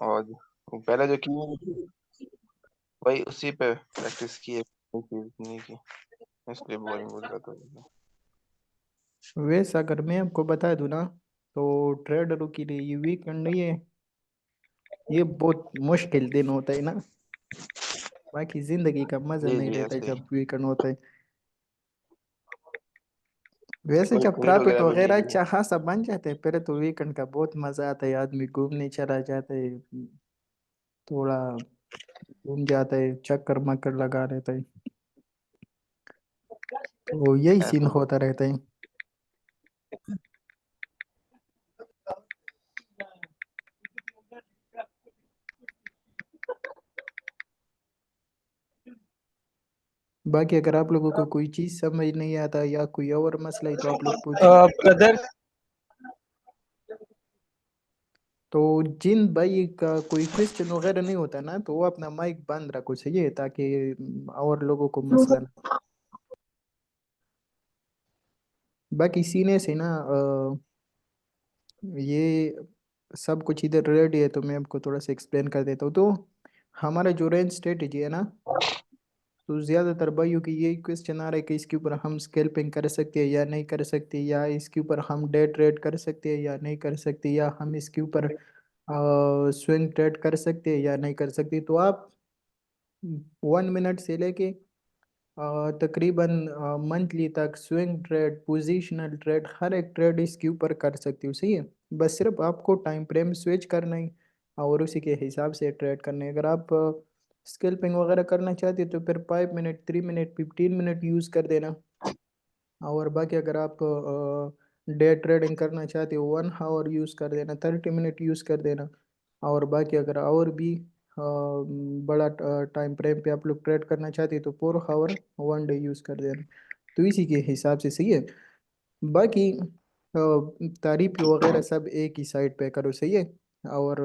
और वो पहले जो की वही उसी पे प्रैक्टिस की है, कोई चीज नहीं की, इसलिए बोरिंग बोल रहा था। वैसे अगर मैं आपको बता दूं ना, तो ट्रेडरों के लिए ये वीकेंड नहीं है, ये बहुत मुश्किल दिन होता है ना। बाकी जिंदगी का मजा जी नहीं जी रहता है ऐसे ही। जब वीकेंड होता है। वैसे वही जब मीट प्रॉफिट वगैरह भी नहीं वगैरह ली। अच्छा खासा बन जाते हैं फिर तो वीकेंड का बहुत मजा आता है, आदमी घूमने चला जाता है, थोड़ा घूम जाता है, चक्कर मक्कर लगा रहता है। तो यही सीन ऐसे ही। होता रहता है। बाकी अगर आप लोगों को कोई चीज समझ नहीं आता या कोई और मसला है तो आप लोग पूछो। ब्रदर। तो जिन भाई का कोई क्वेश्चन वगैरह नहीं होता ना तो वो अपना माइक बंद रखो, सही है, ताकि और लोगों को मसला ना। बाकी सीने से ना ये सब कुछ इधर रेडी है, तो मैं आपको थोड़ा सा एक्सप्लेन कर देता हूँ। तो हमारा जो रेंज स्ट्रेटेजी है ना, तो ज़्यादातर भाइयों की यही क्वेश्चन आ रहा है कि इसके ऊपर हम स्कैल्पिंग कर सकते हैं या नहीं कर सकते, या इसके ऊपर हम डे ट्रेड कर सकते हैं या नहीं कर सकते, या हम इसके ऊपर स्विंग ट्रेड कर सकते हैं या नहीं कर सकते। तो आप 1 मिनट से लेके तकरीबन मंथली तक स्विंग ट्रेड, पोजीशनल ट्रेड, हर एक ट्रेड इसके ऊपर कर सकती हूँ, सही है। बस सिर्फ आपको टाइम फ्रेम स्विच करना ही और उसी के हिसाब से ट्रेड करने हैं। अगर आप स्कैल्पिंग वगैरह करना चाहते हो तो फिर 5 मिनट, 3 मिनट, 15 मिनट यूज़ कर देना। और बाकी अगर आप डे ट्रेडिंग करना चाहते हो 1 आवर यूज़ कर देना, 30 मिनट यूज़ कर देना। और बाकी अगर और भी बड़ा टाइम फ्रेम पे आप लोग ट्रेड करना चाहते हो तो 4 आवर 1 डे यूज़ कर देना। तो इसी के हिसाब से सही है। बाकी तारीफ वगैरह सब एक ही साइड पे करो, सही है। और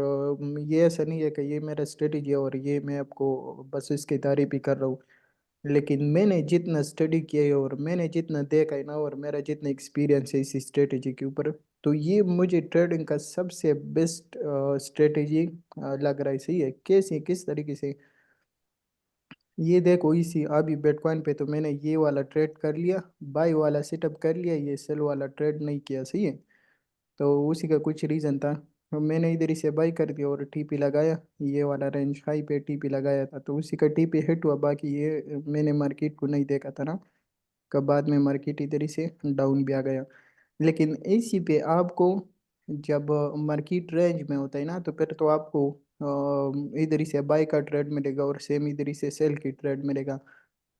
ये ऐसा नहीं है कि ये मेरा स्ट्रेटेजी है और ये मैं आपको बस इसकी तारीफ ही कर रहा हूँ। लेकिन मैंने जितना स्टडी किया है और मैंने जितना देखा है ना, और मेरा जितना एक्सपीरियंस है इस स्ट्रेटेजी के ऊपर, तो ये मुझे ट्रेडिंग का सबसे बेस्ट स्ट्रेटेजी लग रहा है, सही है। कैसे, किस तरीके से, ये देखो, इसी अभी बिटकॉइन पे तो मैंने ये वाला ट्रेड कर लिया, बाई वाला सेटअप कर लिया, ये सेल वाला ट्रेड नहीं किया, सही है। तो उसी का कुछ रीज़न था, तो मैंने इधर इसे बाई कर दिया और टीपी लगाया, ये वाला रेंज हाई पे टीपी लगाया था, तो उसी का टीपी हिट हुआ। बाकी ये मैंने मार्केट को नहीं देखा था ना, कब बाद में मार्केट इधर ही से डाउन भी आ गया। लेकिन इसी पे आपको जब मार्केट रेंज में होता है ना, तो फिर तो आपको इधर ही से बाय का ट्रेड मिलेगा और सेम इधर ही से सेल की ट्रेड मिलेगा।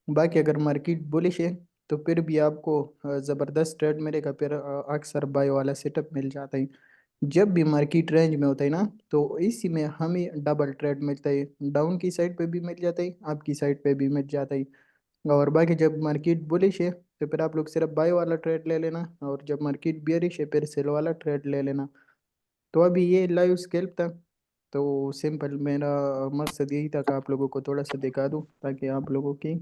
बाकी अगर मार्केट बुलिश है तो फिर भी आपको ज़बरदस्त ट्रेड मिलेगा, फिर अक्सर बाय वाला सेटअप मिल जाता है। जब भी मार्केट रेंज में होता है ना, तो इसी में हमें डबल ट्रेड मिलता है, डाउन की साइड पे भी मिल जाता है, आपकी साइड पे भी मिल जाता है। और बाकी जब मार्केट बुलिश है तो फिर आप लोग सिर्फ बाय वाला ट्रेड ले लेना, और जब मार्केट बियरिश है फिर सेल वाला ट्रेड ले लेना। तो अभी ये लाइव स्केल्प था, तो सिंपल मेरा मकसद यही था कि आप लोगों को थोड़ा सा दिखा दूं ताकि आप लोगों की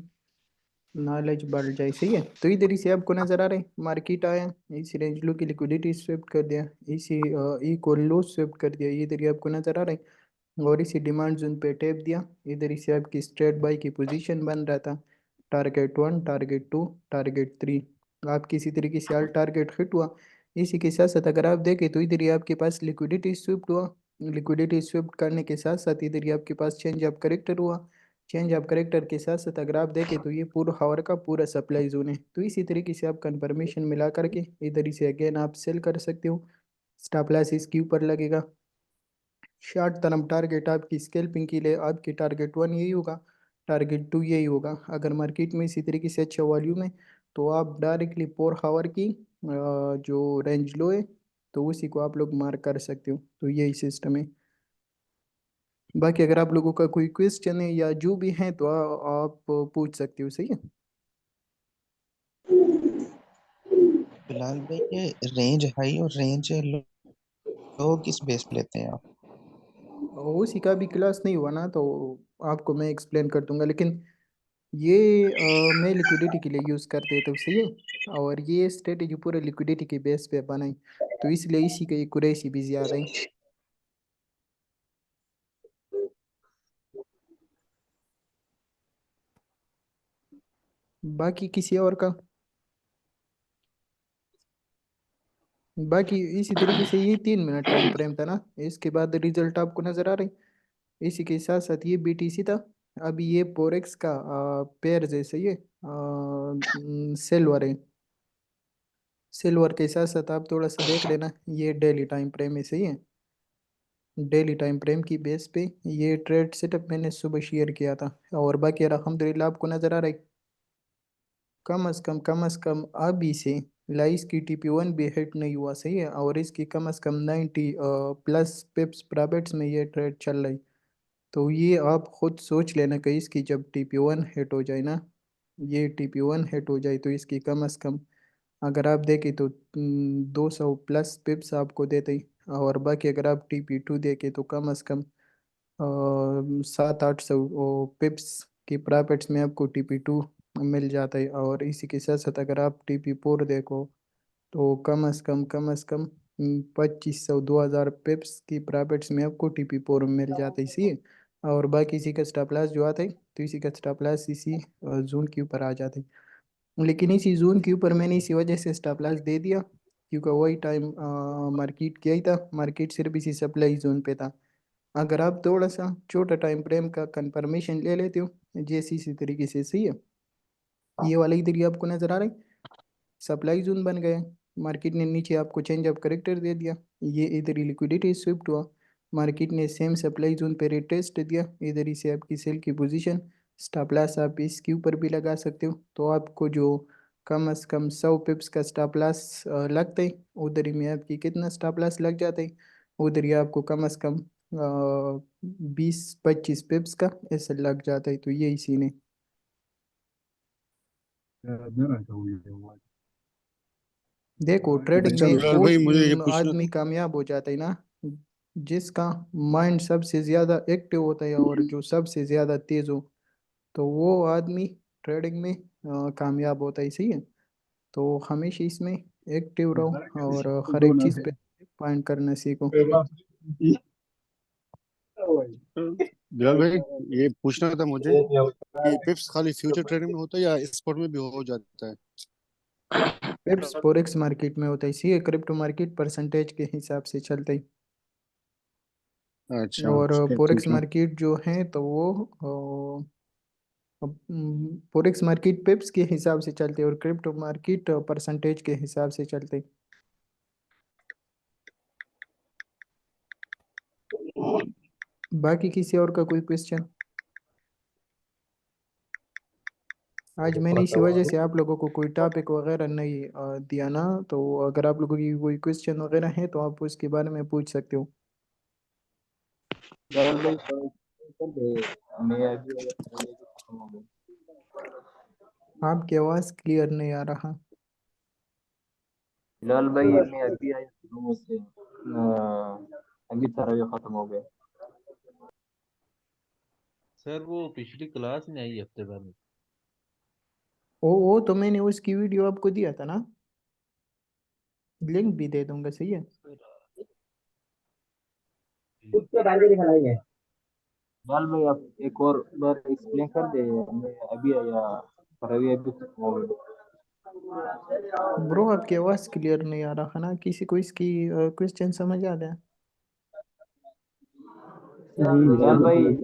नॉलेज बढ़ जाए, सही है। तो इधर ही से आपको नजर आ रहा है मार्केट आया, इसी रेंज लो की लिक्विडिटी स्विफ्ट कर दिया, इसी ई को लो स्विफ्ट कर दिया, इधर ही आपको नजर आ रहा है। और इसी डिमांड जोन पे टैप दिया, इधर ही से आपकी स्ट्रेट बाई की पोजीशन बन रहा था, टारगेट 1, टारगेट 2, टारगेट 3। आप किसी तरीके से आल टारगेट हिट हुआ। इसी के साथ साथ अगर आप देखें तो इधर ही आपके पास लिक्विडिटी स्विफ्ट हुआ, लिक्विडिटी स्विफ्ट करने के साथ साथ इधर ही आपके पास चेंज ऑफ करेक्टर हुआ। चेंज ऑफ करेक्टर के साथ साथ अगर आप देखें तो ये पूरा हावर का पूरा सप्लाई जोन है, तो इसी तरीके से आप कंफर्मेशन मिला करके इधर ही से अगेन आप सेल कर सकते हो। स्टॉप लॉस इसके ऊपर लगेगा। शॉर्ट टर्म टारगेट आपकी स्केल्पिंग के लिए आपकी टारगेट 1 यही होगा, टारगेट 2 यही होगा। अगर मार्केट में इसी तरीके से अच्छा वॉल्यूम है तो आप डायरेक्टली 4 आवर की जो रेंज लो है तो उसी को आप लोग मार्क कर सकते हो। तो यही सिस्टम है। बाकी अगर आप लोगों का कोई क्वेश्चन है या जो भी है तो आप पूछ सकते हो, सही है। बिलाल भाई, ये रेंज हाई और रेंज लो किस बेस पे लेते हैं आप? उसी का भी क्लास नहीं हुआ ना, तो आपको मैं एक्सप्लेन कर दूंगा। लेकिन ये मैं लिक्विडिटी के लिए यूज़ करते तो सही है, और ये स्ट्रेटेजी पूरे लिक्विडिटी के बेस पे बनाई, तो इसलिए इसी की एक्यूरेसी भी ज़्यादा है। बाकी किसी और का? बाकी इसी तरीके से ये 3 मिनट टाइम फ्रेम था ना, इसके बाद रिजल्ट आपको नजर आ रही। इसी के साथ साथ ये बीटीसी था। अभी ये पोरेक्स का पेयर जैसे ये सिल्वर है। सिल्वर के साथ साथ आप थोड़ा सा देख लेना, ये डेली टाइम फ्रेम में सही है। डेली टाइम फ्रेम की बेस पे ये ट्रेड सेटअप मैंने सुबह शेयर किया था। और बाकी अल्हम्दुलिल्लाह आपको नजर आ रहा है। कम अज कम अभी से लाइस की TP1 भी हिट नहीं हुआ सही है, और इसकी कम अज कम 90 प्लस पिप्स प्रॉफिट्स में ये ट्रेड चल रही। तो ये आप खुद सोच लेना कि इसकी जब TP1 हिट हो जाए ना, ये TP1 हिट हो जाए तो इसकी कम अज कम अगर आप देखें तो 200 प्लस पिप्स आपको देते ही। और बाकी अगर आप TP2 देखें तो कम अज कम 700-800 पिप्स की प्रॉफिट्स में आपको TP2 मिल जाता है। और इसी के साथ साथ अगर आप TP4 देखो तो कम अज कम 2500-2000 पिप्स की प्रॉफिट्स में आपको TP4 में मिल जाता है इसी। और बाकी इसी का स्टॉप लॉस जो आता है तो इसी का स्टॉप लॉस इसी जोन के ऊपर आ जाता है। लेकिन इसी जोन के ऊपर मैंने इसी वजह से स्टॉप लॉस दे दिया क्योंकि वही टाइम मार्केट किया ही था, मार्केट सिर्फ इसी सप्लाई जोन पे था। अगर आप थोड़ा सा छोटा टाइम फ्रेम का कंफर्मेशन ले लेते हो जैसे इसी तरीके से सही है, ये वाला इधर ही आपको नजर आ रहा है, सप्लाई जोन बन गया। मार्केट ने नीचे आपको चेंज ऑफ करेक्टर दे दिया, ये इधर ही लिक्विडिटी स्विफ्ट हुआ। मार्केट ने सेम सप्लाई जोन पे रिटेस्ट दिया, इधर ही से आपकी सेल की पोजीशन। स्टॉप लॉस आप इसके ऊपर भी लगा सकते हो, तो आपको जो कम अज कम 100 पिप्स का स्टॉप लॉस लगता है, उधर ही में आपकी कितना स्टॉप लॉस लग जाता है, उधर ही आपको कम अज कम 20-25 पिप्स का ऐसा लग जाता है। तो ये इसी ने देखो ट्रेडिंग अच्छा में बिलाल वो भाई, मुझे ये पूछना आदमी था। कामयाब हो जाता है ना जिसका माइंड सबसे ज्यादा एक्टिव होता है और जो सबसे ज्यादा तेज हो, तो वो आदमी ट्रेडिंग में कामयाब होता है सही है। तो हमेशा इसमें एक्टिव रहो और हर एक चीज पे पॉइंट करना सीखो। बिलाल भाई, ये पूछना था मुझे कि पिप्स खाली फ्यूचर ट्रेडिंग में होता है या स्पॉट में भी हो जाता है? पिप्स फॉरेक्स मार्केट में होता है इसी, क्रिप्टो मार्केट परसेंटेज के हिसाब से चलता है। अच्छा, और फॉरेक्स ठीक है। मार्केट जो है तो वो फॉरेक्स मार्केट पिप्स के हिसाब से चलते हैं और क्रिप्टो मार्केट परसेंटेज के हिसाब से चलते हैं। बाकी किसी और का कोई क्वेश्चन? आज मैंने इसी वजह से आप लोगों को कोई टॉपिक वगैरह नहीं दिया ना, तो अगर आप लोगों की कोई क्वेश्चन वगैरह है तो आप उसके बारे में पूछ सकते हो। बिलाल भाई थोड़ा कर दे, मैं अभी आया तो ये भी खत्म हो गया। आपकी आवाज़ क्लियर नहीं आ रहा। बिलाल भाई मैं अभी आया रूम से, अभी तरह खत्म हो गया। सर वो पिछली क्लास में आई हफ्ते भर में। वो तो मैंने उसकी वीडियो आपको दिया था ना, लिंक भी दे दूंगा सही है। बिलाल भाई आप एक और बार एक्सप्लेन कर दे, मैं अभी आया पर अभी खत्म हो गया। ब्रो आपकी आवाज़ क्लियर नहीं आ रहा ना, किसी को इसकी क्वेश्चन समझ आ गया? बिलाल भाई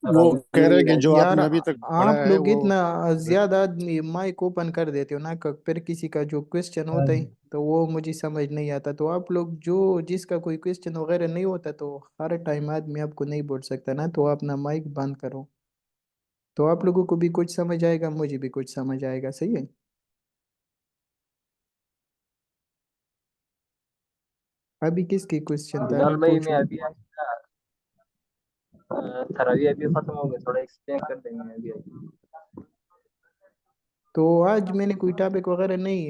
वो कह रहे हैं कि अभी जो यार आपने अभी तक पढ़ा आप है लोग वो। इतना ज्यादा आदमी माइक ओपन कर देते हो ना, फिर किसी का जो क्वेश्चन होता है तो वो मुझे समझ नहीं आता। तो आप लोग जो जिसका कोई क्वेश्चन वगैरह नहीं होता तो हर टाइम आदमी आपको नहीं बोल सकता ना, तो आप अपना माइक बंद करो, तो आप लोगों को भी कुछ समझ आएगा, मुझे भी कुछ समझ आएगा सही है। अभी किसकी क्वेश्चन था बिलाल मैं भाई मैं पूछूं? अभी आया, तरह अभी खत्म हो गया, थोड़ा एक्सप्लेन कर देंगे अभी आया। तो आज मैंने कोई टॉपिक वगैरह नहीं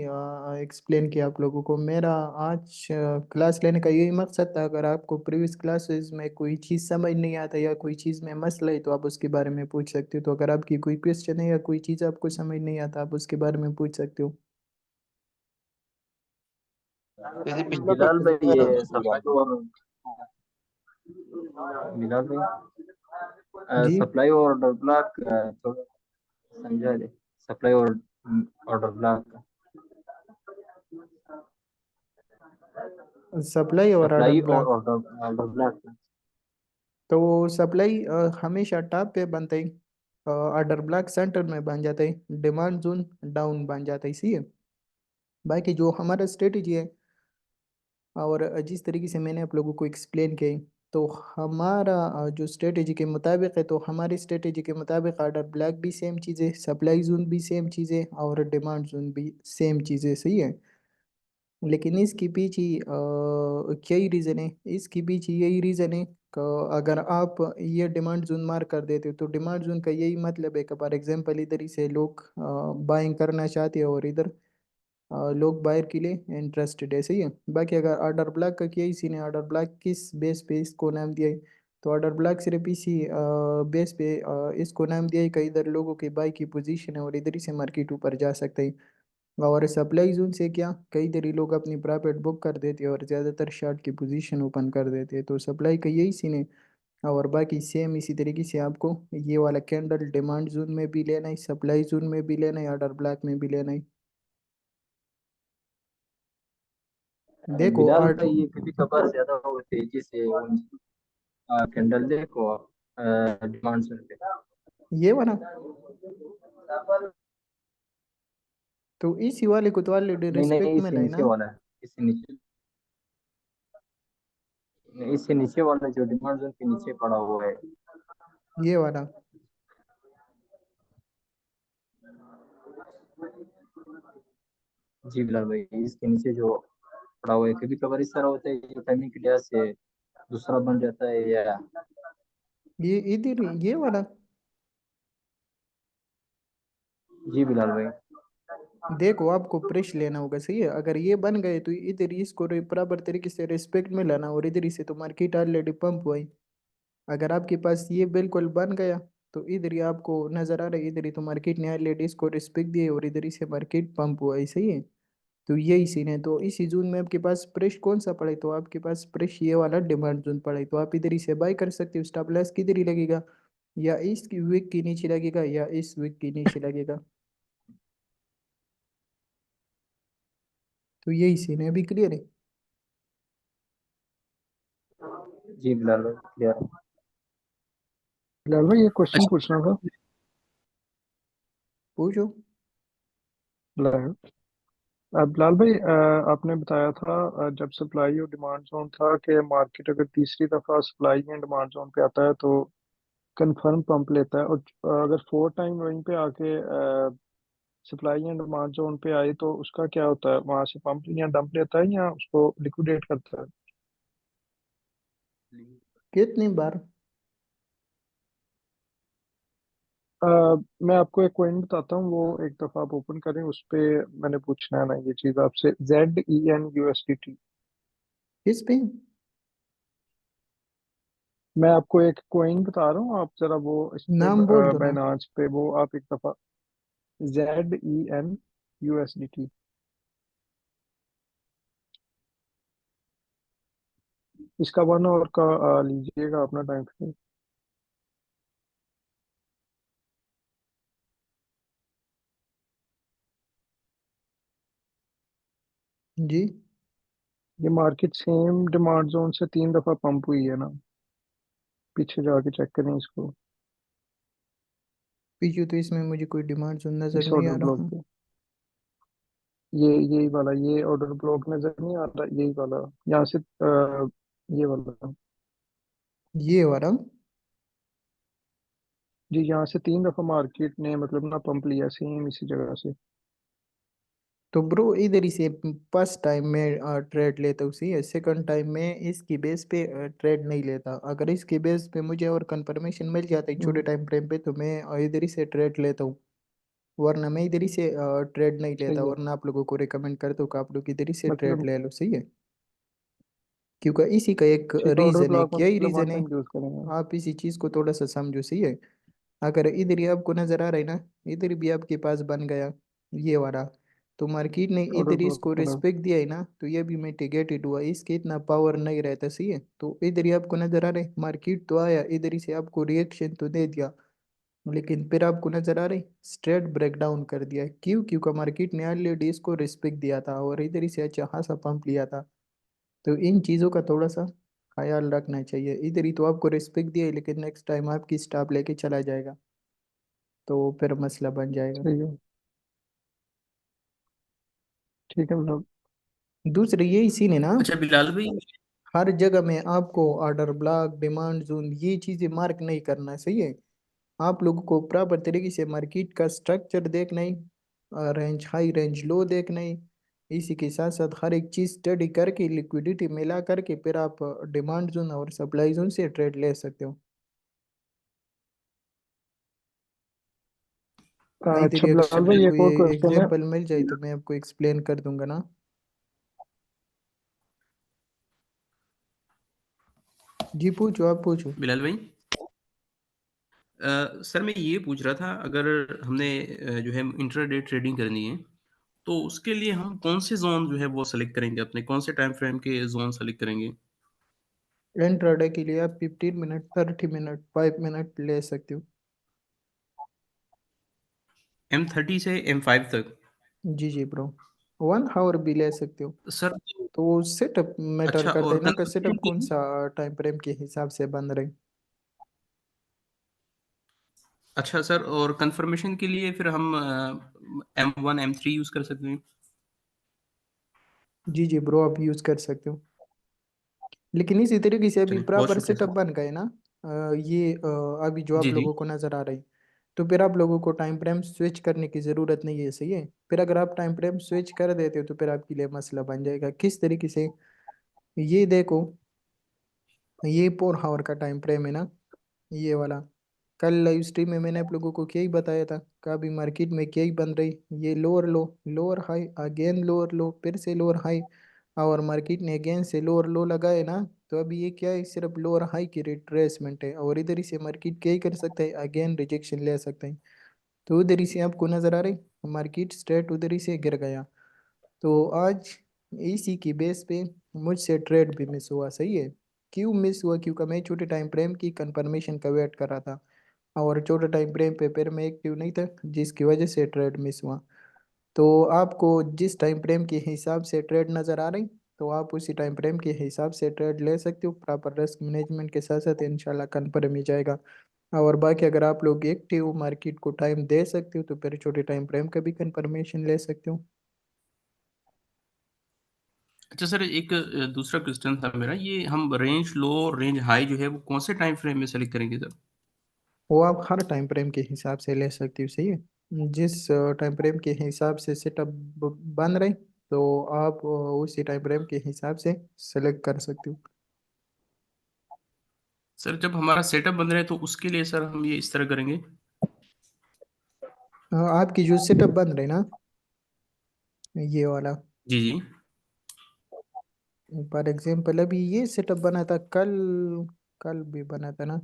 एक्सप्लेन किया आप लोगों को। मेरा आज क्लास लेने का यही मकसद था, अगर आपको प्रीवियस क्लासेस में कोई चीज़ समझ नहीं आता या कोई चीज़ में मसला है तो आप उसके बारे में पूछ सकते हो। तो अगर आपकी कोई क्वेश्चन है या कोई चीज़ आपको समझ नहीं आता आप उसके बारे में पूछ सकते हो। यदि पिछला बिलाल पेपर भाई दिया था ये उसकी बात सप्लाई और बिलाल भाई जी सप्लाई और ऑर्डर ब्लॉक थोड़ा समझा दे। सप्लाई और ऑर्डर ब्लॉक का। सप्लाई और ऑर्डर सप्लाई और ब्लॉक। ऑर्डर ब्लॉक का। तो सप्लाई हमेशा टॉप पे बनता है, ऑर्डर ब्लॉक सेंटर में बन जाता है, डिमांड जोन डाउन बन जाता है, सही है। बाकी जो हमारा स्ट्रेटजी है और जिस तरीके से मैंने आप लोगों को एक्सप्लेन किया है, तो हमारा जो स्ट्रेटजी के मुताबिक है, तो हमारी स्ट्रेटजी के मुताबिक ऑर्डर ब्लॉक भी सेम चीज़ है, सप्लाई जोन भी सेम चीज़ है और डिमांड जोन भी सेम चीज़ है, सही है। लेकिन इसके पीछे क्या ही रीज़न है, इसके पीछे यही रीज़न है कि अगर आप ये डिमांड जोन मार्क कर देते हो, तो डिमांड जोन का यही मतलब है कि फॉर एग्जांपल इधर ही से लोग बाइंग करना चाहते हैं और इधर लोग बायर के लिए इंटरेस्टेड है, सही है। बाकी अगर ऑर्डर ब्लॉक का क्या ही सीन है, ऑर्डर ब्लॉक किस बेस पे इसको नाम दिया है, तो ऑर्डर ब्लॉक सिर्फ इसी बेस पे इसको नाम दिया है कि इधर लोगों की बाई की पोजीशन है और इधर ही से मार्केट ऊपर जा सकता है। और सप्लाई जोन से क्या, कई देरी लोग अपनी प्रॉफिट बुक कर देते हैं और ज़्यादातर शॉर्ट की पोजीशन ओपन कर देते हैं, तो सप्लाई का यही सीन है। और बाकी सेम इसी तरीके से आपको ये वाला कैंडल डिमांड जोन में भी लेना है, सप्लाई जोन में भी लेना है, ऑर्डर ब्लॉक में भी लेना है। देखो बिलाल आर्ट, भाई, ये कभी कभार ज्यादा वो तेजी से कैंडल देखो डिमांड जोन पे। ये वाला तो इसी वाले को तो ऑलरेडी नहीं रिस्पेक्ट नहीं, में इससे लाए नीचे ना। वाला है, इससे नीचे। इससे नीचे वाला जो डिमांड जोन के नीचे पड़ा हुआ है। ये वाला जी बिलाल भाई, इसके नीचे जो पड़ा हुआ है, कभी कभार इस तरह होता है कि टाइमिंग के लिहाज से दूसरा बन जाता है या। ये इधर ये वाला जी बिलाल भाई। देखो आपको प्रेश लेना होगा, सही है। अगर ये बन गए तो इधर इसको बराबर तरीके से रिस्पेक्ट में लाना, और इधर ही से तो मार्केट ऑलरेडी पंप हुई। अगर आपके पास ये बिल्कुल बन गया तो इधर ही आपको नजर आ रहा है, इधर ही तो मार्केट ने ऑलरेडी इसको रिस्पेक्ट दिए और इधर ही से मार्केट पंप हुआ है, सही है। तो यही सीन है। तो इसी जोन में आपके पास प्रेश कौन सा पड़ा है, तो आपके पास प्रेश ये वाला डिमांड जोन पड़ा है, तो आप इधर ही से बाय कर सकते हो। स्टॉप लॉस किधर ही लगेगा, या इस वीक के नीचे लगेगा या इस वीक के नीचे लगेगा। तो यही सीन है, अभी क्लियर है। जी बिलाल भाई, क्लियर। बिलाल भाई ये क्वेश्चन पूछना था। पूछो। बिलाल बिलाल भाई, आपने बताया था जब सप्लाई और डिमांड जोन था कि मार्केट अगर तीसरी दफा सप्लाई एंड डिमांड जोन पे आता है तो कंफर्म पंप लेता है, और अगर 4 टाइम वहीं पे आके सप्लाई एंड डिमांड जोन पे आए तो उसका क्या होता है, वहां से पंप या डंप लेता है या उसको लिक्विडेट करता है? कितनी बार। अ, मैं आपको एक कॉइन बताता हूँ, वो एक दफा आप ओपन करें, उस पे मैंने पूछना है ना ये चीज आपसे। ZEN USDT। किस पे। मैं आपको एक कॉइन बता रहा हूँ, आप जरा वो इस पे नाम बोल दो ना। बाइनांस पे वो आप एक दफा। ZEN USDT। इसका 1 आवर का लीजिएगा अपना टाइम फ्रेम। जी। ये मार्केट सेम डिमांड जोन से 3 दफा पंप हुई है ना, पीछे जाके चेक करें इसको, पीछे तो इसमें मुझे कोई डिमांड जोन नजर इस नहीं ऑर्डर आ ब्लॉक रहा। पे। ये यही वाला, ये ऑर्डर ब्लॉक नजर नहीं आ रहा, यही वाला यहाँ से ये वाला। ये वाला। जी, यहाँ से 3 दफा मार्केट ने मतलब ना पंप लिया सेम इसी जगह से। तो ब्रो इधर ही से फर्स्ट टाइम में ट्रेड लेता हूँ, सही है। सेकंड टाइम में इसकी बेस पे ट्रेड नहीं लेता। अगर इसकी बेस पे मुझे और कंफर्मेशन मिल जाता है छोटे हम्म, टाइम फ्रेम पे, तो मैं इधर ही से ट्रेड लेता हूँ, वरना मैं इधर ही से ट्रेड नहीं लेता। सही है। वरना आप लोगों को रिकमेंड करता हूँ कि आप लोग इधर ही से ट्रेड मतलब ले लो, सही है। क्योंकि इसी का एक ठीक है, ऑर्डर रीज़न है, ब्लॉक क्या ही मतलब वन रीज़न है। टाइम यूज करेंगे। आप इसी चीज़ को थोड़ा सा समझो, सही है। अगर इधर ही आपको नज़र आ रहा है ना, इधर भी आपके पास बन गया ये वाला, तो मार्केट ने ऑर्डर इधर ब्लॉक इसको करो। रिस्पेक्ट दिया है ना, तो ये भी मिटिगेटेड हुआ, इसके इतना पावर नहीं रहता, सही है। तो इधर ही आपको नज़र आ रहा है, मार्केट तो आया इधर ही से आपको रिएक्शन तो दे दिया, लेकिन फिर आपको नजर आ रही स्ट्रेट ब्रेकडाउन कर दिया। क्यों? क्योंकि मार्केट ने ऑलरेडी इसको रिस्पेक्ट दिया था और इधर ही से अच्छा खासा पंप लिया था। तो इन चीज़ों का थोड़ा सा ख्याल रखना चाहिए। इधर ही तो आपको रिस्पेक्ट दिया है, लेकिन नेक्स्ट टाइम आपकी स्टॉप लेके चला जाएगा तो फिर मसला बन जाएगा। सही है। ठीक है मतलब। दूसरे यही सीन है ना, अच्छा बिलाल भाई। हर जगह में आपको ऑर्डर ब्लॉक, डिमांड जोन, ये चीज़ें मार्क नहीं करना है, सही है। आप लोगों को प्रॉपर तरीके से मार्केट का स्ट्रक्चर देखना ही, रेंज हाई रेंज लो देखना ही, इसी के साथ साथ हर एक चीज़ स्टडी करके लिक्विडिटी मिला करके फिर आप डिमांड जोन और सप्लाई जोन से ट्रेड ले सकते हो। नहीं अच्छा तेरी अगर अच्छा बिलाल आपको भाई, बिलाल एक कोई और क्वेश्चन है। एग्जांपल मिल जाए तो मैं आपको एक्सप्लेन कर दूंगा ना। जी पूछो, आप पूछो। बिलाल भाई, सर मैं ये पूछ रहा था, अगर हमने जो है इंट्राडे ट्रेडिंग करनी है, तो उसके लिए हम कौन से जोन जो है वो सेलेक्ट करेंगे, अपने कौन से टाइम फ्रेम के जोन सेलेक्ट करेंगे? इंट्राडे के लिए आप 15 मिनट, 30 मिनट, 5 मिनट ले सकते हो। M30 से M5 तक? जी जी ब्रो, 1 आवर भी ले सकते हो। सर तो सेटअप मैटर अच्छा, करता और है ना कि कंफर्मेशन सेटअप के कौन लिए? सा टाइम फ्रेम के हिसाब से बन रहे। अच्छा सर, और कंफर्मेशन के लिए फिर हम M1 M3 यूज कर सकते हैं? जी जी ब्रो, आप यूज कर सकते हो। लेकिन इसी तरीके से अभी चलिए, बहुत प्रॉपर शुक्रिया सेटअप सर। बन गए ना। ये अभी जो आप जी जी। लोगों को नज़र आ रही, तो फिर आप लोगों को टाइम फ्रेम स्विच करने की ज़रूरत नहीं है, सही है। फिर अगर आप टाइम फ्रेम स्विच कर देते हो तो फिर आपके लिए मसला बन जाएगा। किस तरीके से? ये देखो, ये 4 आवर का टाइम फ्रेम है ना, ये वाला। कल लाइव स्ट्रीम में मैंने आप लोगों को क्या ही बताया था कि अभी मार्केट में क्या ही बन रही, ये लोअर लो, लोअर हाई, अगेन लोअर लो, फिर से लोअर हाई, और मार्केट ने अगेन से लोअर लो लगाए ना। तो अभी ये क्या है, सिर्फ लोअर हाई की रिट्रेसमेंट है, और इधर ही से मार्केट क्या ही कर सकता है, अगेन रिजेक्शन ले सकता है। तो उधर ही से आपको नजर आ रही मार्केट स्ट्रेट उधर ही से गिर गया। तो आज इसी की बेस पे मुझसे ट्रेड भी मिस हुआ, सही है। क्यों मिस हुआ? क्योंकि मैं छोटे टाइम फ्रेम की कंफर्मेशन का वेट कर रहा था, और छोटे टाइम फ्रेम पे फिर मैं एक्टिव नहीं था, जिसकी वजह से ट्रेड मिस हुआ। तो आपको जिस टाइम फ्रेम के हिसाब से ट्रेड नज़र आ रही, तो आप उसी टाइम फ्रेम के हिसाब से ट्रेड ले सकते हो। प्रॉपर रिस्क मैनेजमेंट के साथ साथ इंशाल्लाह कन्फर्म ही जाएगा। और बाकी अगर आप लोग एक्टिव मार्केट को टाइम दे सकते हो तो फिर छोटे टाइम फ्रेम का भी कंफर्मेशन ले सकते हो। अच्छा सर, एक दूसरा क्वेश्चन था मेरा, ये हम रेंज लो और रेंज हाई जो है वो कौन से टाइम फ्रेम में सेलेक्ट करेंगे सर? वो आप हर टाइम फ्रेम के हिसाब से ले सकते हो, सही है। जिस टाइम फ्रेम के हिसाब से सेटअप बन रहे, तो आप उसी टाइम फ्रेम के हिसाब से सेलेक्ट कर सकते हो। सर जब हमारा सेटअप बन रहा है तो उसके लिए सर हम ये इस तरह करेंगे? आपकी जो सेटअप बन रही ना, ये वाला, जी जी। फॉर एग्जाम्पल अभी ये सेटअप बना था कल, कल भी बना था ना।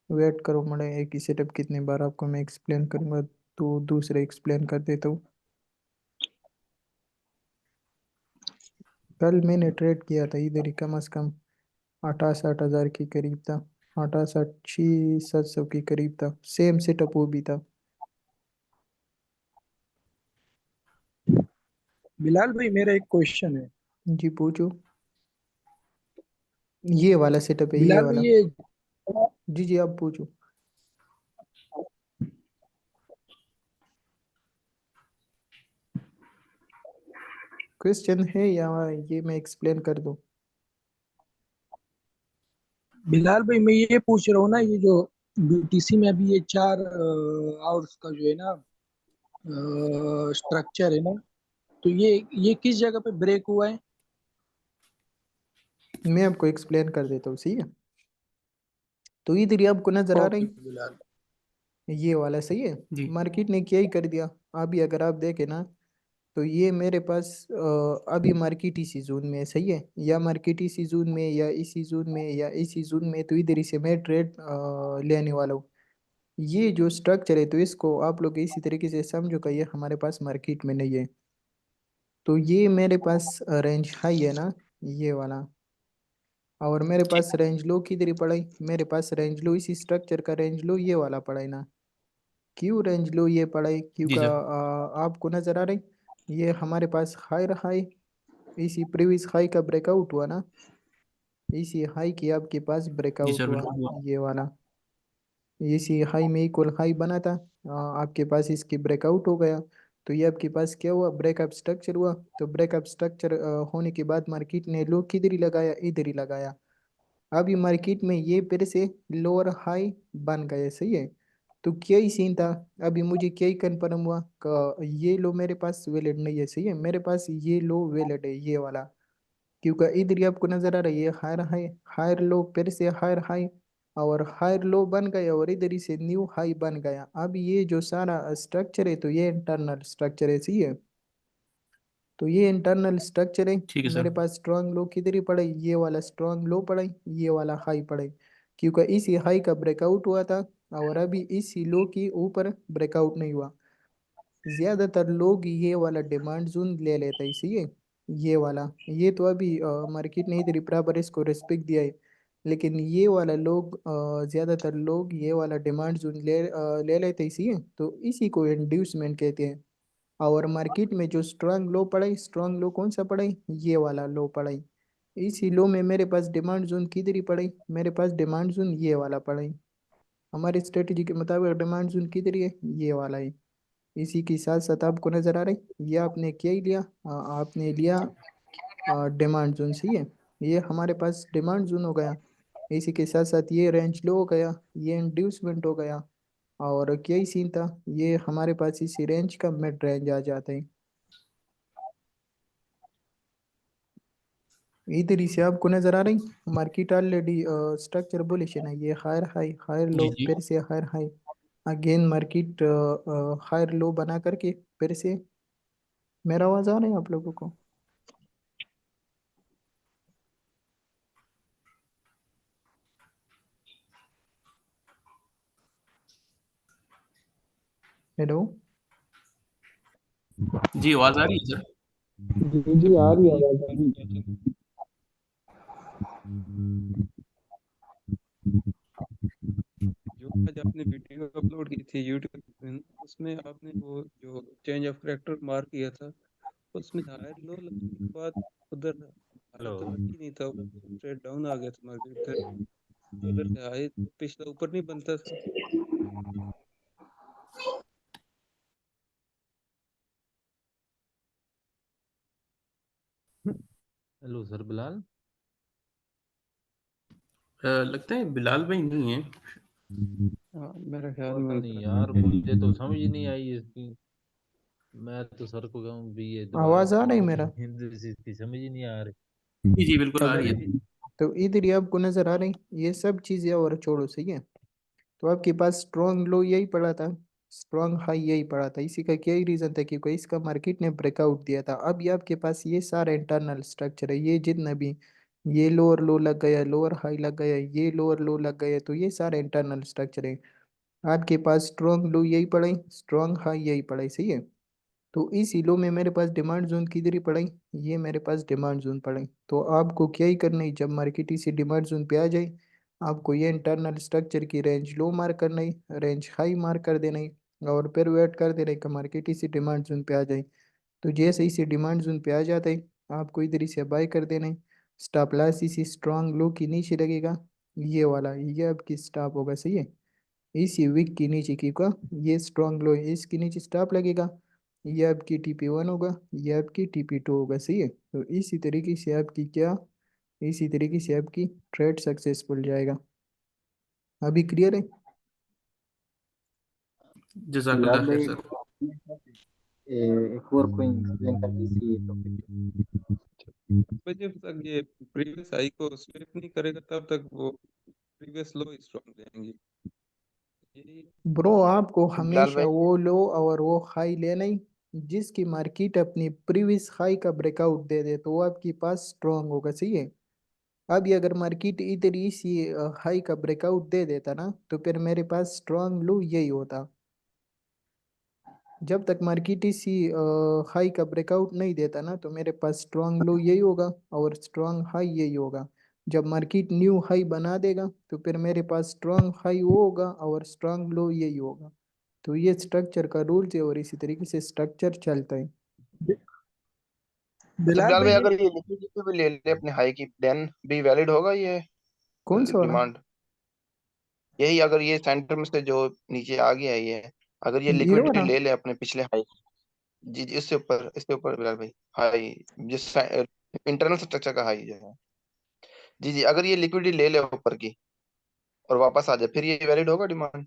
वेट करो, मड़े एक ही सेटअप कितनी बार आपको मैं एक्सप्लेन करूंगा, तो दूसरे एक्सप्लेन कर देता हूँ। कल मैंने ट्रेड किया था इधर ही, कम से कम 68,000 के करीब था, 68,600-700 के करीब था, सेम सेटअप वो भी था। बिलाल भाई, मेरा एक क्वेश्चन है। जी पूछो। ये वाला सेटअप है, ये बिलाल भाई वाला। ये जी जी आप पूछो। क्वेश्चन है या ये मैं एक्सप्लेन कर दूं? बिलाल भाई, मैं ये पूछ रहा हूँ ना, ये जो बीटीसी में अभी ये 4 आवर्स का जो है ना स्ट्रक्चर है ना, तो ये किस जगह पे ब्रेक हुआ है? मैं आपको एक्सप्लेन कर देता हूँ, सही है। तो इधर ही आपको नजर आ ओके रही, बिलाल। ये वाला, सही है। जी मार्केट ने क्या ही कर दिया। अभी अगर आप देखें ना, तो ये मेरे पास अभी मार्केट इसी जोन में है, सही है। या मार्केट इसी जोन में, या इसी जोन में, या इसी जोन में, तो इधर ही से मैं ट्रेड लेने वाला हूँ। ये जो स्ट्रक्चर है, तो इसको आप लोग इसी तरीके से समझो कि ये हमारे पास मार्केट में नहीं है। तो ये मेरे पास रेंज हाई है ना, ये वाला। और मेरे पास रेंज लो किधर ही पड़ा है, मेरे पास रेंज लो इसी स्ट्रक्चर का रेंज लो ये वाला पड़ा है ना। क्यू रेंज लो ये पड़ा है, क्यू जी का सर। आपको नजर आ रहा है, ये हमारे पास हायर हाई, इसी प्रीवियस हाई का ब्रेकआउट हुआ ना, इसी हाई की आपके पास जी ब्रेकआउट सर हुआ, बिल्कुल। ये वाला, इसी हाई में इक्वल हाई बना था, आपके पास इसकी ब्रेकआउट हो गया, तो ये आपके पास क्या हुआ, ब्रेकअप स्ट्रक्चर हुआ। तो ब्रेकअप स्ट्रक्चर होने के बाद मार्केट ने लो किधर ही लगाया, इधर ही लगाया। अभी मार्केट में ये फिर से लोअर हाई बन गए, सही है। तो क्या ही सीन था, अभी मुझे क्या ही कन्फर्म हुआ ये लो मेरे पास वैलिड नहीं है, सही है, मेरे पास ये लो वैलिड है, ये वाला, क्योंकि इधर ही आपको नजर आ रहा है ये हायर हाई, हायर लो, फिर से हायर हाई, और हायर लो बन गया, और इधर ही से न्यू हाई बन गया। अब ये जो सारा स्ट्रक्चर है, तो ये इंटरनल स्ट्रक्चर है, सही है। तो ये इंटरनल स्ट्रक्चर है, ठीक है मेरे सर। पास स्ट्रांग लो किधर ही पड़ा है, ये वाला स्ट्रांग लो पड़ा है, ये वाला हाई पड़ा है, क्योंकि इसी हाई का ब्रेकआउट हुआ था, और अभी इसी लो की ऊपर ब्रेकआउट नहीं हुआ। ज्यादातर लोग ये वाला डिमांड जोन ले लेते हैं, सही है, ये वाला, ये तो अभी मार्केट ने इधर बराबर इसको रिस्पेक्ट दिया है, लेकिन ये वाला लोग ज्यादातर लोग ये वाला डिमांड जोन ले लेते हैं, सही है, तो इसी को इंड्यूसमेंट कहते हैं। और मार्केट में जो स्ट्रांग लो पड़ा है, स्ट्रांग लो कौन सा पड़ा है, ये वाला लो पड़ा है, इसी लो में मेरे पास डिमांड जोन किधर ही पड़ा है, मेरे पास डिमांड जोन ये वाला पड़ा है, हमारी स्ट्रेटेजी के मुताबिक डिमांड जोन किधर ही है, ये वाला है। इसी के साथ साथ आपको नजर आ रहा है, ये आपने क्या ही लिया, आपने लिया डिमांड जोन, सही है, ये हमारे पास डिमांड जोन हो गया। इसी के साथ साथ ये रेंज लो हो गया, ये इंड्यूसमेंट हो गया, और क्या ही सीन था, ये हमारे पास इसी रेंज का मिड रेंज आ जाता है। इधर ही से आपको नजर आ रही, मार्केट ऑलरेडी स्ट्रक्चर बुलिश है ना, ये हायर हाई, हायर लो, जी जी। फिर से higher high, again market higher low बना करके फिर से, मेरा आवाज आ रहा है आप लोगों को? हेलो? जी आवाज आ रही है सर। जी जी आ रही है आवाज, आ रही है। जो आज आपने वीडियो अपलोड की थी यूट्यूब पे, उसमें आपने वो जो चेंज ऑफ करेक्टर मार्क किया था, उसमें हायर लो लगने के बाद उधर हाई तो लग ही नहीं था, स्ट्रेट डाउन आ गया था मार्केट, फिर उधर से हाई पिछला ऊपर नहीं बनता था। Hello sir Bilal. लगता है बिलाल भाई नहीं है। हाँ मेरा ख्याल में पता नहीं उनका यार, मुझे तो समझ ही नहीं आई इसकी। मैं तो सर को कहूँ भी ये दोबारा आवाज आ रही बोलो, मेरा? हिंदी से इसकी समझ ही नहीं आ रही। जी जी बिल्कुल आ रही है। तो इधर ही आपको नजर आ रही, ये सब चीजें और छोड़ो, सही है। तो आपके पास स्ट्रॉन्ग लो यही पड़ा था, स्ट्रॉन्ग हाई यही पड़ा था, इसी का क्या ही रीजन था, क्योंकि इसका मार्केट ने ब्रेकआउट दिया था। अब ये आपके पास ये सारा इंटरनल स्ट्रक्चर है, ये जितना भी, ये लोअर लो लग गया, लोअर हाई लग गया, ये लोअर लो लग गया, तो ये सारा इंटरनल स्ट्रक्चर है। आपके पास स्ट्रॉन्ग लो यही पड़ा है, स्ट्रॉन्ग हाई यही पड़ा है, सही है। तो इस लो में मेरे पास डिमांड जोन किधर ही पड़ा है, ये मेरे पास डिमांड जोन पड़ा है। तो आपको क्या ही करना है, जब मार्केट इसी डिमांड जोन पे आ जाए, आपको ये इंटरनल स्ट्रक्चर की रेंज लो मार्क करना है, रेंज हाई मार्क कर देना है, और फिर वेट कर देना है कि मार्केट इसी डिमांड जोन पे आ जाए। तो जैसे इसी डिमांड जोन पे आ जाता है, आपको इधर ही से बाय कर देना है। स्टॉप लॉस इसी स्ट्रॉन्ग लो की नीचे लगेगा, ये वाला, ये आपकी स्टॉप होगा, सही है। इसी वीक के नीचे की का, ये स्ट्रॉन्ग लो है, इसके नीचे स्टॉप लगेगा, ये आपकी TP1 होगा, ये आपकी TP2 होगा, सही है। तो इसी तरीके से आपकी क्या, इसी तरीके से आपकी ट्रेड सक्सेसफुल जाएगा। अभी क्लियर है? जजाकल्ला बिलाल खैर भाई सर। एक और कोई एक्सप्लेन कर दीजिए टॉपिक। जब तक ये प्रीवियस हाई को स्वीप नहीं करेगा तब तक वो प्रीवियस लो स्ट्रॉन्ग रहेंगे, यही। ब्रो आपको बिलाल हमेशा भाई, वो लो और वो हाई लेना ही, जिसकी मार्केट अपनी प्रीवियस हाई का ब्रेकआउट दे दे, तो वो आपके पास स्ट्रॉन्ग होगा, सही है। अब ये अगर मार्केट इधर इसी हाई का ब्रेकआउट दे देता ना, तो फिर मेरे पास स्ट्रॉन्ग लो यही होता। जब तक मार्केट इसी हाई का ब्रेकआउट नहीं देता ना, तो मेरे पास स्ट्रॉन्ग लो यही होगा, और स्ट्रॉन्ग हाई यही होगा। जब मार्केट न्यू हाई बना देगा, तो फिर मेरे पास स्ट्रॉन्ग हाई वो होगा, और स्ट्रॉन्ग लो यही होगा। तो ये स्ट्रक्चर का रूल्स है और इसी तरीके से स्ट्रक्चर चलता है। अच्छा बिलाल बिलाल भाई भाई, ये अगर ये लिक्विडिटी भी ले ले अपने हाई की, देन भी वैलिड होगा ये कौन सा वाला? डिमांड? यही, अगर ये सेंटर में से जो नीचे आ गया है ये, अगर ये ये लिक्विडिटी वाला ले ले अपने पिछले हाई, जी जी, इससे ऊपर बिलाल भाई, हाई, जिस इंटरनल स्ट्रक्चर का हाई जो है, जी जी, अगर ये लिक्विडिटी ले ले ऊपर की और वापस आ जाए, फिर ये वैलिड होगा डिमांड?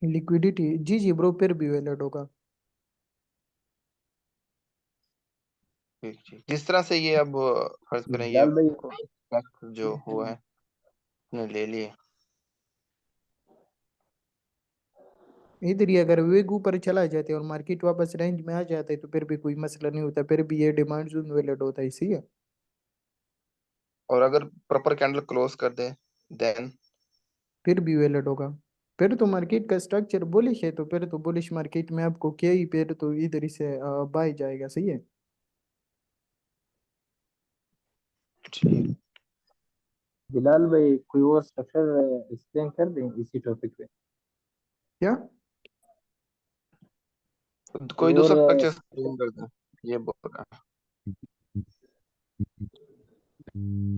लिक्विडिटी, जी जी ब्रो, फिर भी वैलिड होगा। ठीक ठीक, जिस तरह से ये अब फर्ज करें ये बिलाल भाई जो हुआ है, ने ले लिए, इधर ही अगर वेग ऊपर चला जाते और मार्केट वापस रेंज में आ जाते तो फिर भी कोई मसला नहीं होता, फिर भी ये डिमांड जोन वैलिड होता है, इसी है। और अगर प्रॉपर कैंडल क्लोज कर दे, देन फिर भी वैलिड होगा। फिर तो मार्केट का स्ट्रक्चर बुलिश है, तो फिर तो बुलिश मार्केट में आपको क्या ही, फिर तो इधर ही से बाय जाएगा, सही है। ठीक। बिलाल भाई कोई और स्ट्रक्चर एक्सप्लेन कर दें इसी टॉपिक पे? क्या? कोई और दूसरा स्ट्रक्चर एक्सप्लेन कर दे, ये बोल रहा है।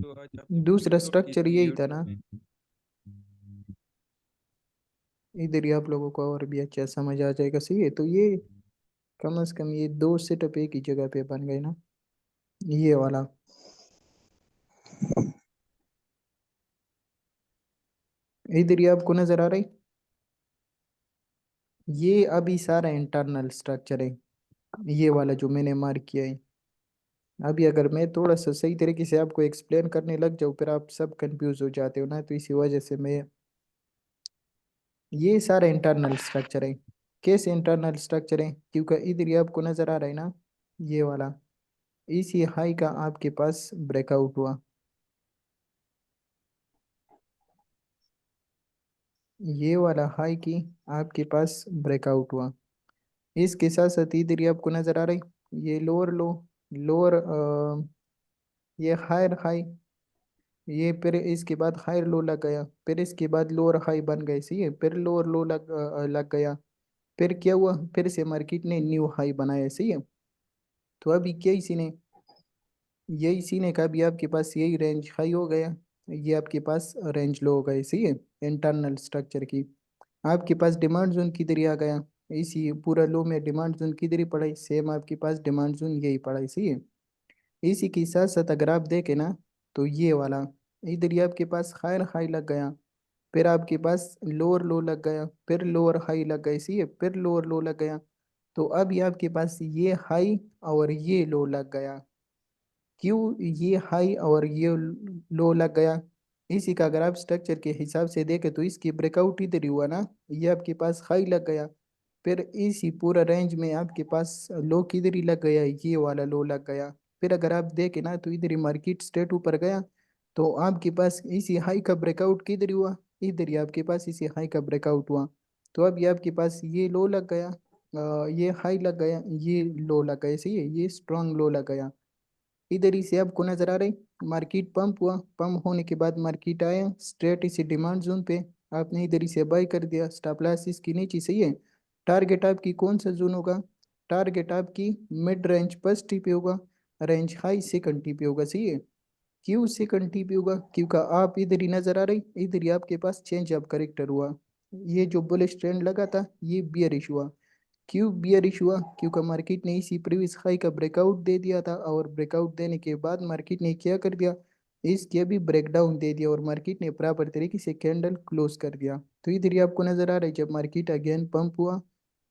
तो आज आपने दूसरा अपलोड की स्ट्रक्चर थी यही था ना, यूट्यूब पे। इधर ही आप लोगों को और भी अच्छा समझ आ जाएगा, सही है। तो ये कम से कम ये दो सेटअप एक ही जगह पे बन गए ना, ये वाला। इधर ही आपको नजर आ रहा है, ये अभी सारा इंटरनल स्ट्रक्चर है, ये वाला जो मैंने मार्क किया है। अभी अगर मैं थोड़ा सा सही तरीके से आपको एक्सप्लेन करने लग जाऊँ फिर आप सब कंफ्यूज हो जाते हो ना, तो इसी वजह से मैं, ये सारा इंटरनल स्ट्रक्चर है। कैसे इंटरनल स्ट्रक्चर है? क्योंकि इधर ही आपको नजर आ रहा है ना, ये वाला, इसी हाई का आपके पास ब्रेकआउट हुआ, ये वाला हाई की आपके पास ब्रेकआउट हुआ। इसके साथ साथ इधर ही आपको नजर आ रहा है, ये लोअर लो, लोअर, ये हायर हाई, ये फिर इसके बाद हायर लो लग गया, फिर इसके बाद लोअर हाई बन गए, सही है। फिर लोअर लो लग गया, फिर क्या हुआ, फिर से मार्केट ने न्यू हाई बनाया, सही है। तो अभी क्या इसी ने, यही सीने का भी आपके पास यही रेंज हाई हो गया, ये आपके पास रेंज लो हो गई, सही है। इंटरनल स्ट्रक्चर की आपके पास डिमांड जोन किधर ही आ गया, इसी पूरा लो में डिमांड जोन किधर ही पड़ा है, सेम आपके पास डिमांड जोन यही पड़ा है, सही है। इसी के साथ साथ अगर आप देखें ना, तो ये वाला इधर ही आपके पास हायर हाई लग गया, फिर आपके पास लोअर लो लग गया, फिर लोअर हाई लग गई, सही है, फिर लोअर लो लग गया। तो अब ये आपके पास ये हाई और ये लो लग गया, क्यों ये हाई और ये लो लग गया? इसी का अगर आप स्ट्रक्चर के हिसाब से देखें तो इसकी ब्रेकआउट इधर ही हुआ ना, ये आपके पास हाई लग गया, फिर इसी पूरा रेंज में आपके पास लो किधर ही लग गया, ये वाला लो लग गया। फिर अगर आप देखें ना तो इधर ही मार्केट स्ट्रेट ऊपर गया, तो आपके पास इसी हाई का ब्रेकआउट किधर ही हुआ, इधर ही आपके पास इसी हाई का ब्रेकआउट हुआ। तो अब ये आपके पास ये लो लग गया, ये हाई लग गया, ये लो लग गया, सही है, ये स्ट्रांग लो लग गया। इधर ही से आपको नजर आ रहा है मार्केट पंप हुआ, पंप होने के बाद मार्केट आया स्ट्रेट इसी डिमांड जोन पे, आपने इधर ही से बाय कर दिया, स्टॉप लॉस इसकी नीचे, सही है। टारगेट आपकी कौन सा जोन होगा? टारगेट आपकी मिड रेंज फर्स्ट टी पे होगा, रेंज हाई सेकंड टी पे होगा, सही है। क्यों सेकंड टी पे होगा? क्योंकि आप इधर ही नजर आ रही, इधर ही आपके पास चेंज ऑफ करेक्टर हुआ, ये जो बुलिश ट्रेंड लगा था ये बियरिश हुआ। क्यों बियरिश हुआ? क्योंकि मार्केट ने इसी प्रीवियस हाई का ब्रेकआउट दे दिया था, और ब्रेकआउट देने के बाद मार्केट ने क्या कर दिया, इसके भी ब्रेकडाउन दे दिया और मार्केट ने प्रॉपर तरीके से कैंडल क्लोज कर दिया। तो इधर ही आपको नजर आ रहा है जब मार्केट अगेन पंप हुआ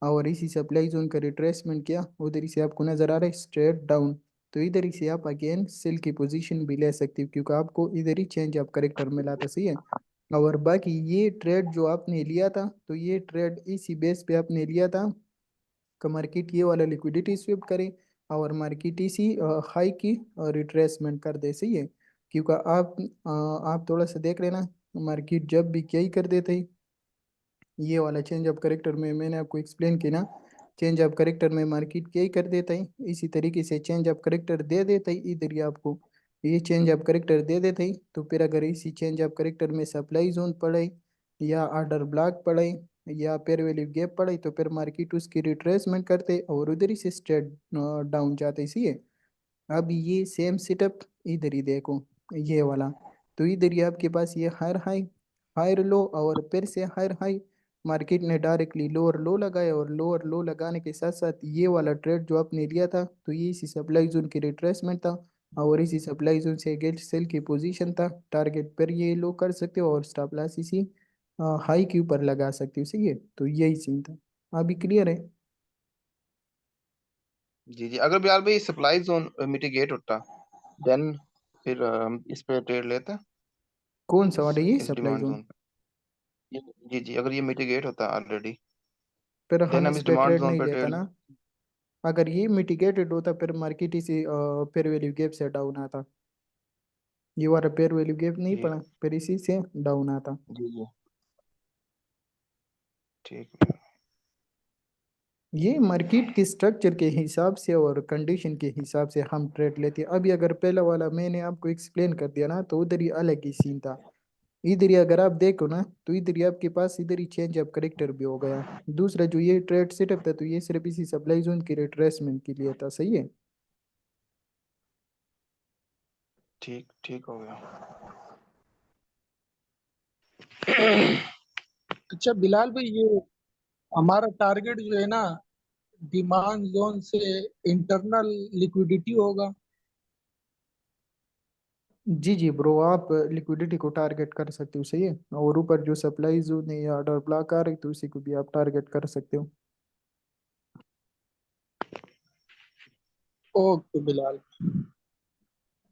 और इसी सप्लाई जोन का रिट्रेसमेंट किया, उधर ही से आपको नजर आ रहा है स्ट्रेट डाउन। तो इधर ही से आप अगेन सेल की पोजीशन भी ले सकते हो, क्योंकि आपको इधर ही चेंज ऑफ करेक्टर मिला था, सही है। और बाकी ये ट्रेड जो आपने लिया था, तो ये ट्रेड इसी बेस पे आपने लिया था कि मार्केट ये वाला लिक्विडिटी स्वीप करे और मार्केट इसी हाई की रिट्रेसमेंट कर दे, सही है। क्योंकि आप थोड़ा सा देख लेना, मार्केट जब भी क्या ही कर देते ही, ये वाला चेंज ऑफ करेक्टर में मैंने आपको एक्सप्लेन किया ना, चेंज ऑफ करेक्टर में मार्केट क्या ही कर देता है, इसी तरीके से चेंज ऑफ करेक्टर दे देता है, इधर ही आपको ये चेंज ऑफ करेक्टर दे देता है। तो फिर अगर इसी चेंज ऑफ करेक्टर में सप्लाई जोन पड़े या ऑर्डर ब्लॉक पड़े या पेयर वैल्यू गैप पड़ा तो फिर मार्केट उसकी रिट्रेसमेंट करते और उधर ही से स्ट्रेट डाउन जाते, इसी है। अब ये सेम सेटअप इधर ही देखो, ये वाला। तो इधर ही आपके पास ये हायर हाई, हायर लो, और फिर से हायर हाई। मार्केट ने डायरेक्टली लोअर लो लगाया, और लोअर लो लगाने के साथ साथ ये वाला ट्रेड जो आपने लिया था, तो ये इसी सप्लाई जोन की रिट्रेसमेंट था, और इसी सप्लाई जोन से अगेंस्ट सेल की पोजीशन था। टारगेट पर ये लो कर सकते हो, और स्टॉप लॉस इसी हाई के ऊपर लगा सकते हो, सही है। तो यही सीन था, अभी क्लियर है। जी जी, अगर बिलाल भाई सप्लाई जोन मिटिगेट होता देन फिर हम इस पे ट्रेड लेते हैं, कौन सा वाला, ये इस सप्लाई डिमांड जोन? जोन पे। जी जी, अगर ये मिटिगेट होता ऑलरेडी फिर देन हम हम इस इस पे डिमांड ट्रेड जोन नहीं पे लेता ट्रेड। ना। अगर ये मिटिगेटेड होता फिर मार्केट इसी पेयर वैल्यू गैप से डाउन आता। ये वाला पेयर वैल्यू गैप नहीं जी पड़ा, फिर इसी से डाउन आता। जी जी, ठीक है। ये मार्केट के स्ट्रक्चर के हिसाब से और कंडीशन के हिसाब से हम ट्रेड लेते हैं। अभी अगर पहला वाला मैंने आपको एक्सप्लेन कर दिया ना, तो उधर ही अलग ही सीन था। इधर ही अगर आप देखो ना, तो इधर ही आपके पास इधर ही चेंज ऑफ करेक्टर भी हो गया। दूसरा जो ये ट्रेड सेटअप था, तो ये सिर्फ इसी सप्लाई जोन की रिट्रेसमेंट के लिए था, सही है। ठीक ठीक हो गया। अच्छा बिलाल भाई, ये हमारा टारगेट जो है ना, डिमांड जोन से इंटरनल लिक्विडिटी होगा। जी जी ब्रो, आप लिक्विडिटी को टारगेट कर सकते हो, सही है। और ऊपर जो सप्लाई जोन है या ऑर्डर ब्लॉक आ रही, तो उसी को भी आप टारगेट कर सकते हो। ओके बिलाल।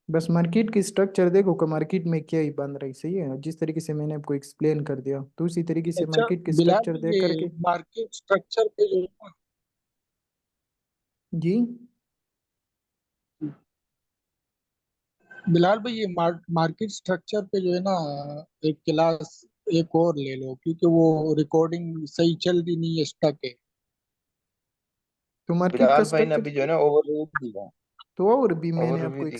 बस मार्केट की स्ट्रक्चर देखो कि मार्केट में क्या ही बन रही, सही है। जिस तरीके से मैंने आपको एक्सप्लेन कर दिया, तो उसी तरीके से अच्छा मार्केट की बिलाल स्ट्रक्चर भाई, देख ये करके। मार्केट स्ट्रक्चर पे जो है ना, जी बिलाल भाई, ये मार्केट स्ट्रक्चर पे जो है ना, एक क्लास एक और ले लो, क्योंकि वो रिकॉर्डिंग सही चल रही नहीं है, स्टक है। तो मार्केट का बिलाल भाई ने स्ट्रक्चर, अभी जो है ना ओवरव्यू दिया, तो और भी मैंने ओवरव्यू आपको दी